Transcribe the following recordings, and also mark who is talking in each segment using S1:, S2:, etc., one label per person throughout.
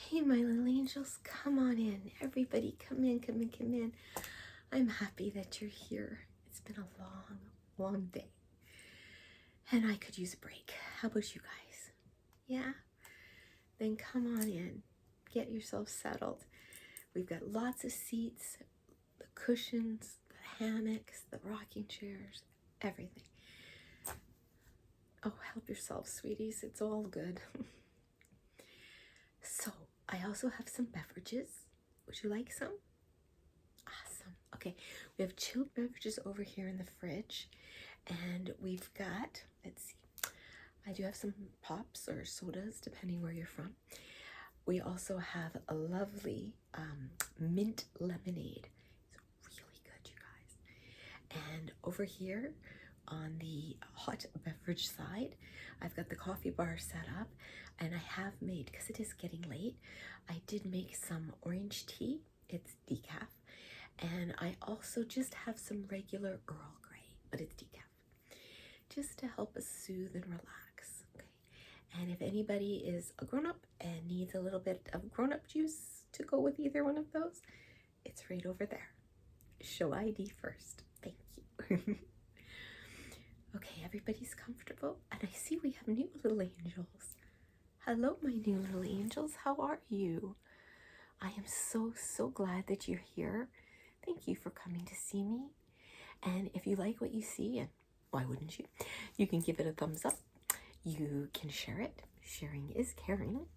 S1: Hey, my little angels, come on in. Everybody, come in, come in, come in. I'm happy that you're here. It's been a long, long day. And I could use a break. How about you guys? Yeah? Then come on in. Get yourself settled. We've got lots of seats, the cushions, the hammocks, the rocking chairs, everything. Oh, help yourselves, sweeties. It's all good. So, I also have some beverages. Would you like some? Awesome. Okay, we have chilled beverages over here in the fridge. And we've got, let's see, I do have some pops or sodas, depending where you're from. We also have a lovely mint lemonade. It's really good, you guys. And over here on the hot beverage side, I've got the coffee bar set up, and I have made, because it is getting late, I did make some orange tea. It's decaf. And I also just have some regular Earl Grey, but it's decaf, just to help us soothe and relax. Okay. And if anybody is a grown-up and needs a little bit of grown-up juice to go with either one of those, it's right over there. Show ID first. Thank you. Okay, everybody's comfortable, and I see we have new little angels. Hello, my new little angels. How are you? I am so glad that you're here. Thank you for coming to see me. And if you like what you see, and why wouldn't you? You can give it a thumbs up. You can share it. Sharing is caring.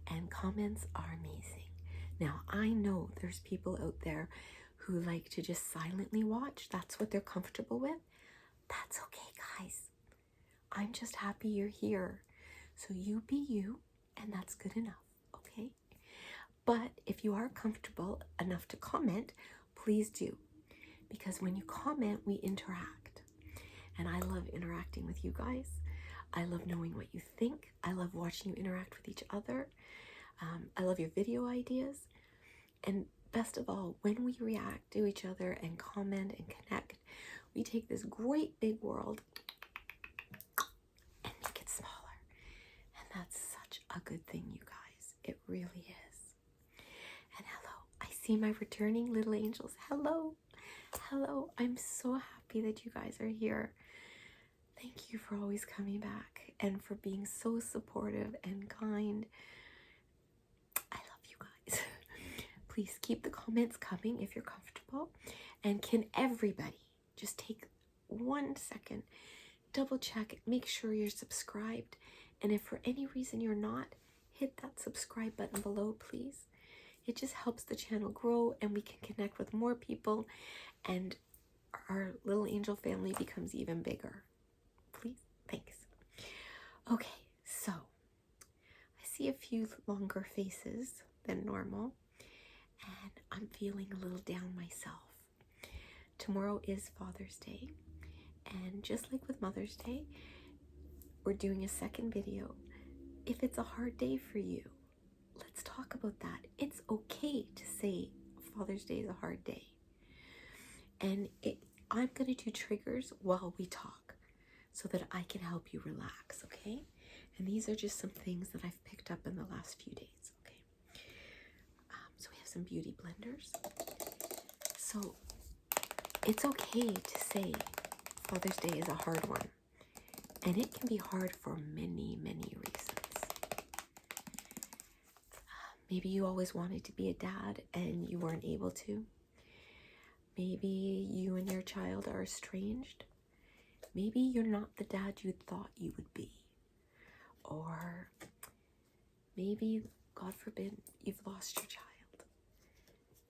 S1: And comments are amazing. Now, I know there's people out there who like to just silently watch. That's what they're comfortable with. That's okay, guys. I'm just happy you're here. So you be you, and that's good enough, okay? But if you are comfortable enough to comment, please do. Because when you comment, we interact. And I love interacting with you guys. I love knowing what you think. I love watching you interact with each other. I love your video ideas. And best of all, when we react to each other and comment and connect, we take this great big world and make it smaller. And that's such a good thing, you guys. It really is. And hello, I see my returning little angels. Hello. Hello. I'm so happy that you guys are here. Thank you for always coming back and for being so supportive and kind. I love you guys. Please keep the comments coming if you're comfortable. And can everybody just take 1 second, double check, make sure you're subscribed. And if for any reason you're not, hit that subscribe button below, please. It just helps the channel grow and we can connect with more people and our little angel family becomes even bigger. Please, thanks. Okay, so I see a few longer faces than normal and I'm feeling a little down myself. Tomorrow is Father's Day, and just like with Mother's Day, we're doing a second video. If it's a hard day for you, let's talk about that. It's okay to say Father's Day is a hard day. And I'm going to do triggers while we talk so that I can help you relax, okay? And these are just some things that I've picked up in the last few days, okay? So we have some beauty blenders. So it's okay to say Father's Day is a hard one. And it can be hard for many, many reasons. Maybe you always wanted to be a dad and you weren't able to. Maybe you and your child are estranged. Maybe you're not the dad you thought you would be. Or maybe, God forbid, you've lost your child.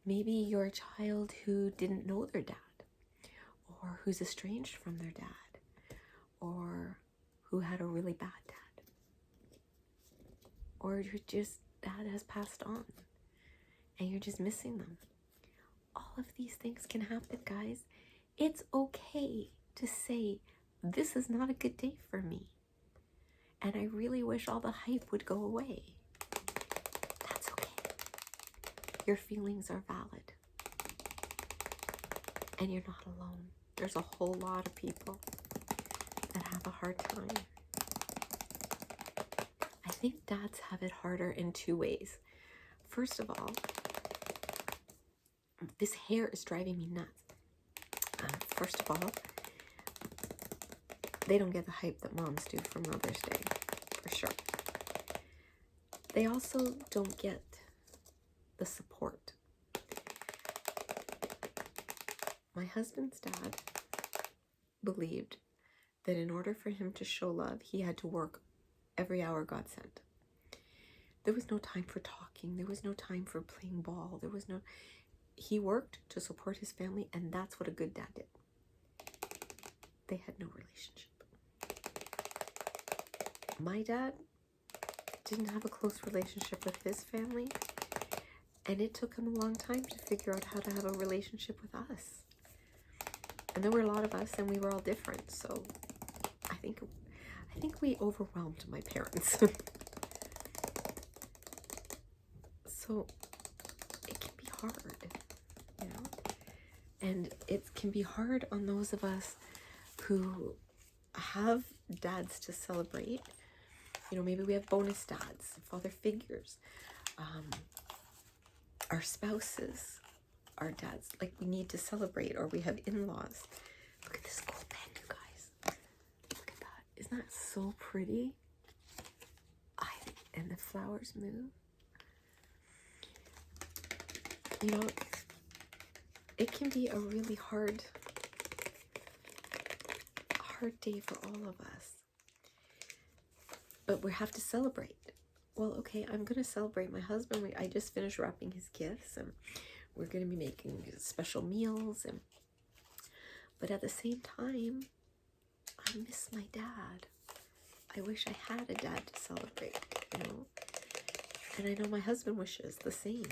S1: Maybe you're a child who didn't know their dad, or who's estranged from their dad, or who had a really bad dad. Or you're just, dad has passed on, and you're just missing them. All of these things can happen, guys. It's okay to say, this is not a good day for me. And I really wish all the hype would go away. That's okay. Your feelings are valid. And you're not alone. There's a whole lot of people that have a hard time. I think dads have it harder in two ways. First of all, this hair is driving me nuts. First of all, they don't get the hype that moms do for Mother's Day, for sure. They also don't get the support. My husband's dad believed that in order for him to show love, he had to work every hour God sent. There was no time for talking. There was no time for playing ball. He worked to support his family, and that's what a good dad did. They had no relationship. My dad didn't have a close relationship with his family, and it took him a long time to figure out how to have a relationship with us. And there were a lot of us, and we were all different, so I think we overwhelmed my parents. So it can be hard, you know, and it can be hard on those of us who have dads to celebrate. You know, maybe we have bonus dads, father figures, our spouses, our dads, like we need to celebrate, or we have in-laws. Look at this cool pen, you guys. Look at that. Isn't that so pretty? And the flowers move. You know, it can be a really hard day for all of us. But we have to celebrate. Well, okay, I'm going to celebrate my husband. I just finished wrapping his gifts, and we're going to be making special meals. But at the same time, I miss my dad. I wish I had a dad to celebrate, you know. And I know my husband wishes the same.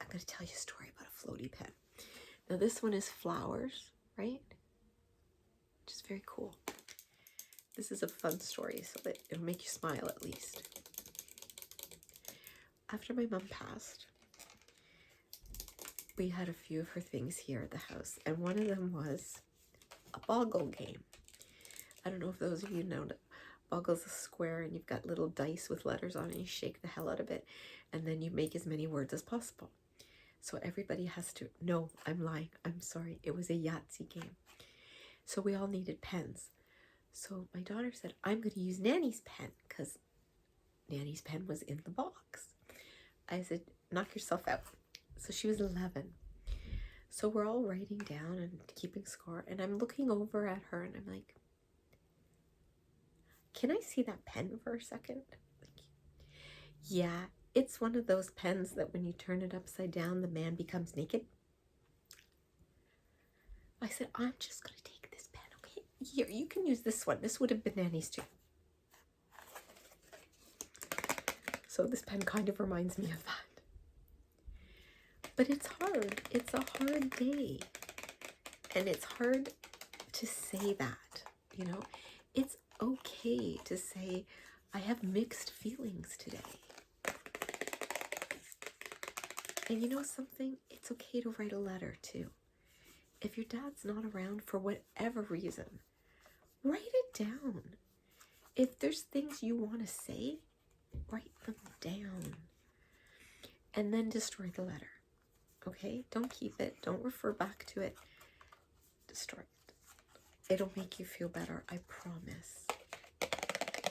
S1: I'm going to tell you a story about a floaty pen. Now this one is flowers, right? Which is very cool. This is a fun story, so that it'll make you smile at least. After my mom passed, we had a few of her things here at the house, and one of them was a boggle game. I don't know if those of you know that boggle's a square, and you've got little dice with letters on it, and you shake the hell out of it, and then you make as many words as possible. So everybody has to, no, I'm lying, I'm sorry, it was a Yahtzee game. So we all needed pens. So my daughter said, I'm going to use Nanny's pen, because Nanny's pen was in the box. I said, knock yourself out. So she was 11. So we're all writing down and keeping score, and I'm looking over at her, and I'm like, can I see that pen for a second? Like, yeah, it's one of those pens that when you turn it upside down, the man becomes naked. I said, I'm just going to take this pen, okay? Here, you can use this one. This would have been Nanny's too. So this pen kind of reminds me of that. But it's hard. It's a hard day. And it's hard to say that, you know. It's okay to say, I have mixed feelings today. And you know something? It's okay to write a letter too. If your dad's not around for whatever reason, write it down. If there's things you want to say, write them down. And then destroy the letter. Okay? Don't keep it. Don't refer back to it. Destroy it. It'll make you feel better. I promise.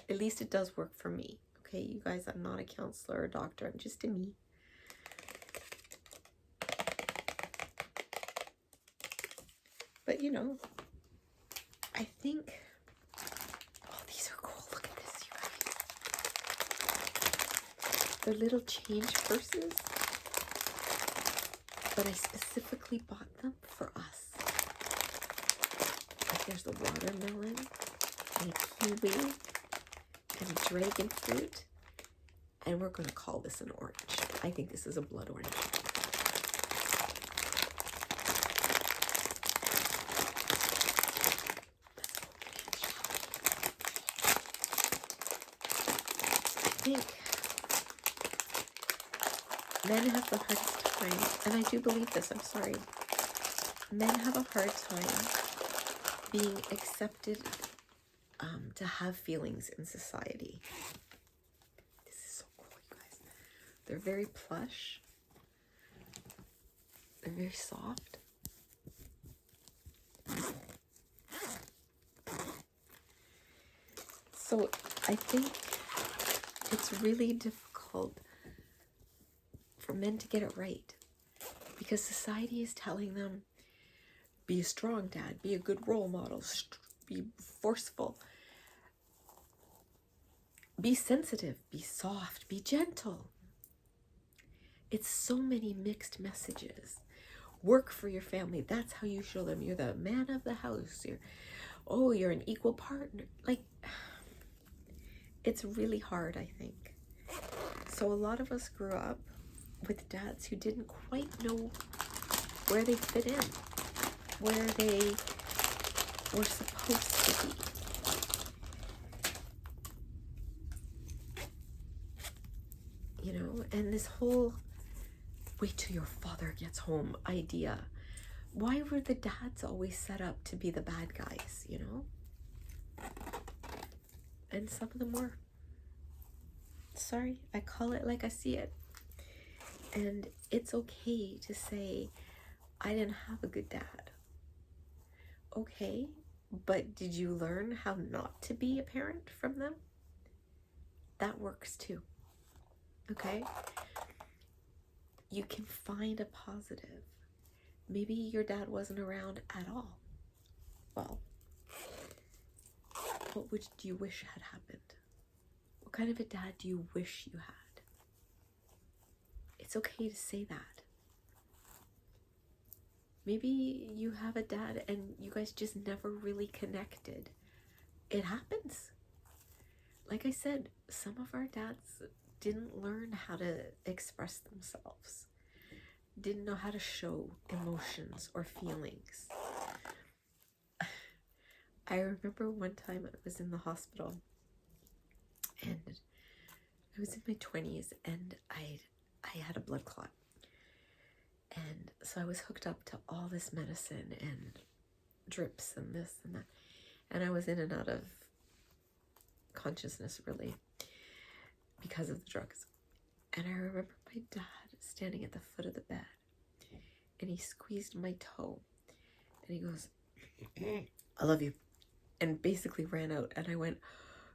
S1: At least it does work for me. Okay, you guys, I'm not a counselor or a doctor. I'm just a me. But, you know, I think... Oh, these are cool. Look at this, you guys. They're little change purses. But I specifically bought them for us. Like there's a watermelon, and a kiwi, and a dragon fruit. And we're going to call this an orange. I think this is a blood orange. I think men have the hardest time, and I do believe this, I'm sorry. Men have a hard time being accepted to have feelings in society. They're very plush. They're very soft. So I think it's really difficult for men to get it right, because society is telling them, be a strong dad, be a good role model, be forceful, be sensitive, be soft, be gentle. It's so many mixed messages. Work for your family. That's how you show them you're the man of the house. You're an equal partner. Like, it's really hard, I think. So a lot of us grew up with dads who didn't quite know where they fit in, where they were supposed to be. You know, and this whole wait till your father gets home idea. Why were the dads always set up to be the bad guys, you know? And some of them were. Sorry, I call it like I see it. And it's okay to say, I didn't have a good dad. Okay, but did you learn how not to be a parent from them? That works too. Okay? You can find a positive. Maybe your dad wasn't around at all. Well, what do you wish had happened? What kind of a dad do you wish you had? It's okay to say that. Maybe you have a dad and you guys just never really connected. It happens. Like I said, some of our dads didn't learn how to express themselves, didn't know how to show emotions or feelings. I remember one time I was in the hospital and I was in my 20s and I had a blood clot. And so I was hooked up to all this medicine and drips and this and that. And I was in and out of consciousness, really, because of the drugs. And I remember my dad standing at the foot of the bed and he squeezed my toe and he goes, I love you, and basically ran out. And I went,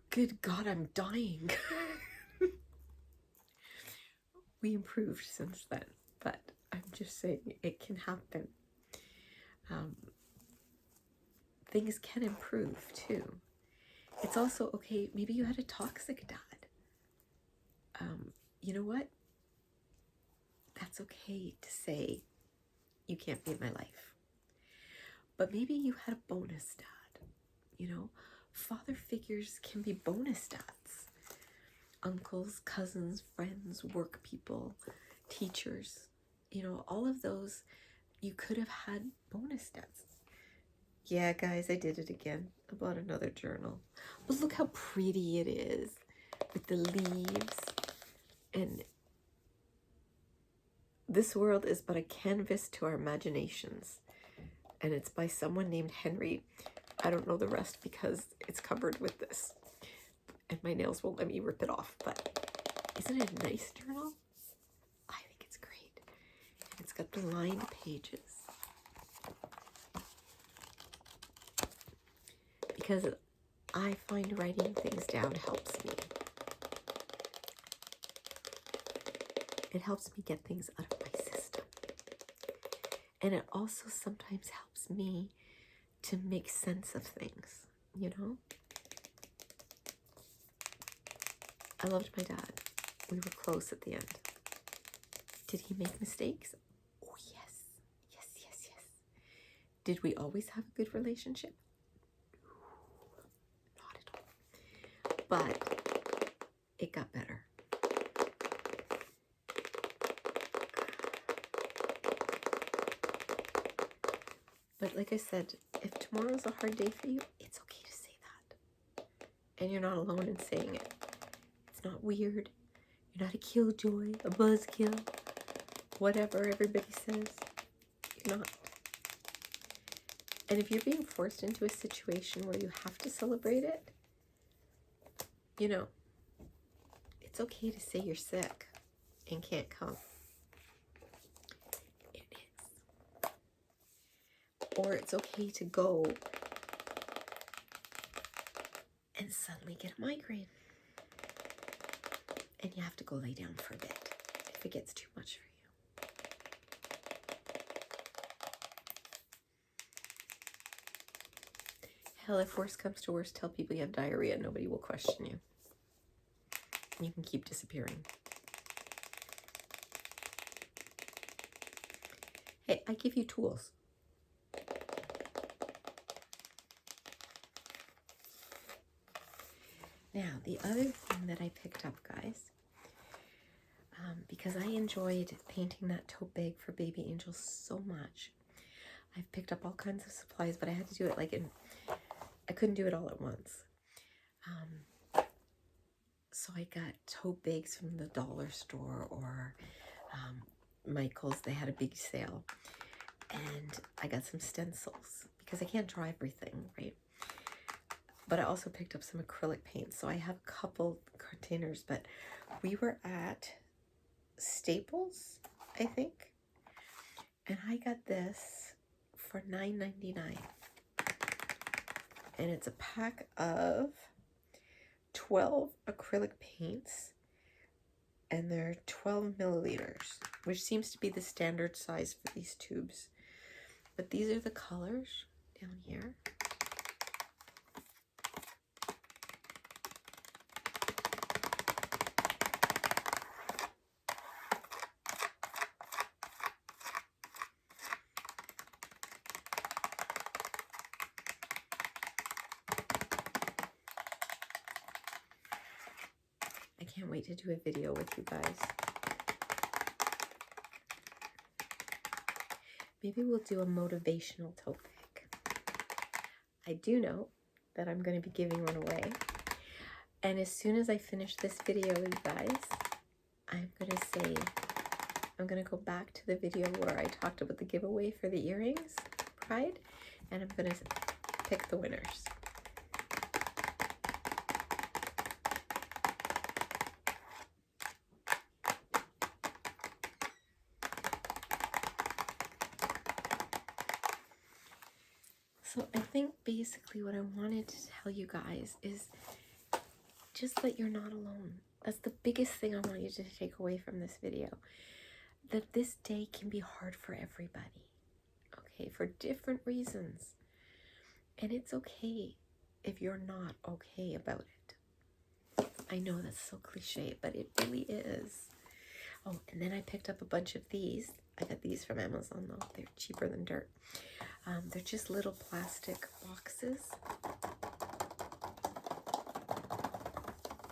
S1: good God, I'm dying. We improved since then, but I'm just saying it can happen. Things can improve too. It's also okay, maybe you had a toxic dad. You know what? That's okay to say, you can't be in my life. But maybe you had a bonus dad. You know, father figures can be bonus dads. Uncles, cousins, friends, work people, teachers. You know, all of those, you could have had bonus dads. Yeah, guys, I did it again. I bought another journal. But look how pretty it is with the leaves. And this world is but a canvas to our imaginations. And it's by someone named Henry. I don't know the rest because it's covered with this. And my nails won't let me rip it off. But isn't it a nice journal? I think it's great. And it's got the lined pages. Because I find writing things down helps me. It helps me get things out of my system. And it also sometimes helps me to make sense of things, you know? I loved my dad. We were close at the end. Did he make mistakes? Oh, yes. Yes, yes, yes. Did we always have a good relationship? No, not at all. But it got better. But like I said, if tomorrow's a hard day for you, it's okay to say that. And you're not alone in saying it. It's not weird. You're not a killjoy, a buzzkill, whatever everybody says. You're not. And if you're being forced into a situation where you have to celebrate it, you know, it's okay to say you're sick. and can't come. It is. Or it's okay to go and suddenly get a migraine. And you have to go lay down for a bit if it gets too much for you. Hell, if worse comes to worse, tell people you have diarrhea. Nobody will question you. You can keep disappearing. Hey, I give you tools. Now, the other thing that I picked up, guys, because I enjoyed painting that tote bag for baby angels so much, I've picked up all kinds of supplies, but I had to do it I couldn't do it all at once. So I got tote bags from the dollar store or Michael's. They had a big sale. And I got some stencils because I can't draw everything, right? But I also picked up some acrylic paint. So I have a couple containers, but we were at Staples, I think. And I got this for $9.99. And it's a pack of 12 acrylic paints. And they're 12 milliliters, which seems to be the standard size for these tubes. But these are the colors down here. I can't wait to do a video with you guys. Maybe we'll do a motivational tote bag. I do know that I'm going to be giving one away. And as soon as I finish this video, you guys, I'm going to go back to the video where I talked about the giveaway for the earrings, Pride, and I'm going to pick the winners. So I think basically what I wanted to tell you guys is just that you're not alone. That's the biggest thing I want you to take away from this video. That this day can be hard for everybody. Okay, for different reasons. And it's okay if you're not okay about it. I know that's so cliche, but it really is. Oh, and then I picked up a bunch of these. I got these from Amazon though. They're cheaper than dirt. They're just little plastic boxes.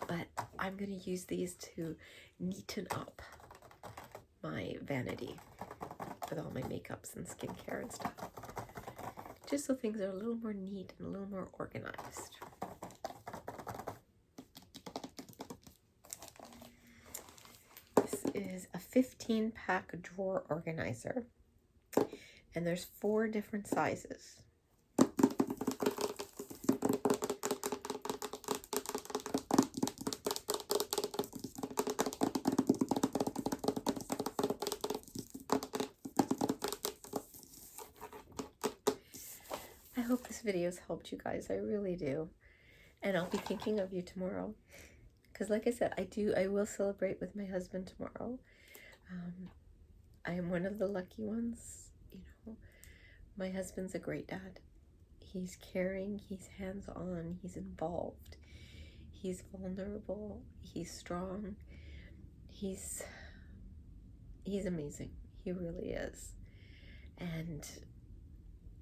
S1: But I'm going to use these to neaten up my vanity with all my makeups and skincare and stuff. Just so things are a little more neat and a little more organized. This is a 15-pack drawer organizer. And there's 4 different sizes. I hope this video has helped you guys. I really do. And I'll be thinking of you tomorrow. Because like I said, I will celebrate with my husband tomorrow. I am one of the lucky ones. You know, my husband's a great dad. He's caring, he's hands-on, he's involved, he's vulnerable, he's strong, he's amazing. He really is. And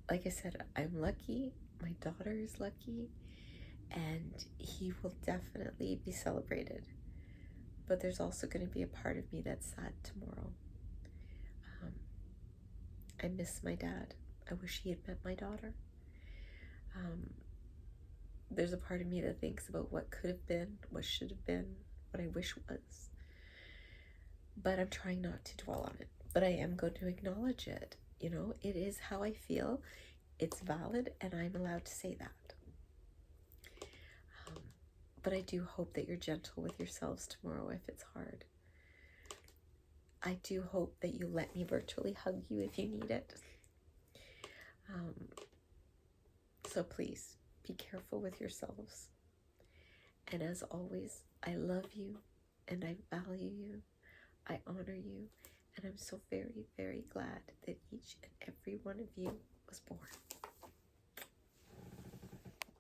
S1: like I said, I'm lucky, my daughter is lucky, and he will definitely be celebrated. But there's also going to be a part of me that's sad tomorrow. I miss my dad. I wish he had met my daughter. There's a part of me that thinks about what could have been, what should have been, what I wish was. But I'm trying not to dwell on it. But I am going to acknowledge it. You know, it is how I feel. It's valid, and I'm allowed to say that. But I do hope that you're gentle with yourselves tomorrow if it's hard. I do hope that you let me virtually hug you if you need it. So please be careful with yourselves. And as always, I love you and I value you. I honor you. And I'm so very, very glad that each and every one of you was born.